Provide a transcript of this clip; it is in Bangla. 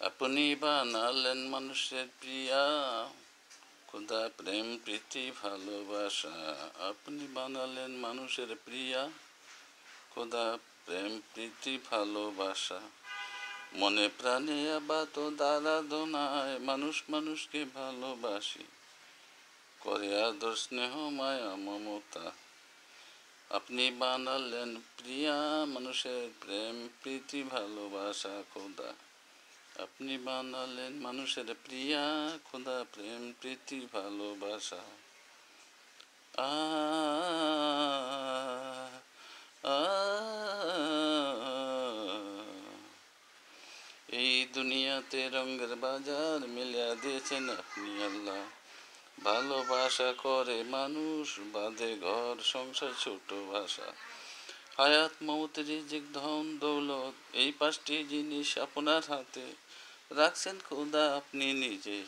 আপনি বানালেন মানুষের প্রিয়া, খোদা প্রেম প্রীতি ভালোবাসা। আপনি বানালেন মানুষের প্রিয়া, খোদা প্রেম প্রীতি ভালোবাসা। মনে প্রাণে আবাত আরাধনায় মানুষ মানুষকে ভালোবাসি, করে আদর স্নেহ মায়া মমতা। আপনি বানালেন প্রিয়া, মানুষের প্রেম প্রীতি ভালোবাসা খোদা। আপনি বানালেন মানুষের প্রিয়া, খোদা প্রেম প্রীতি ভালোবাসা। আ আ এই দুনিয়াতে রঙের বাজার মিলিয়ে দিয়েছেন আপনি আল্লাহ। ভালোবাসা করে মানুষ, বাঁধে ঘর সংসার ছোট ভাষা। হায়াত মৌত রিজিক ধন দৌলত, এই পাঁচটি জিনিস আপনার হাতে রাখছেন খোদা আপনি নিজে।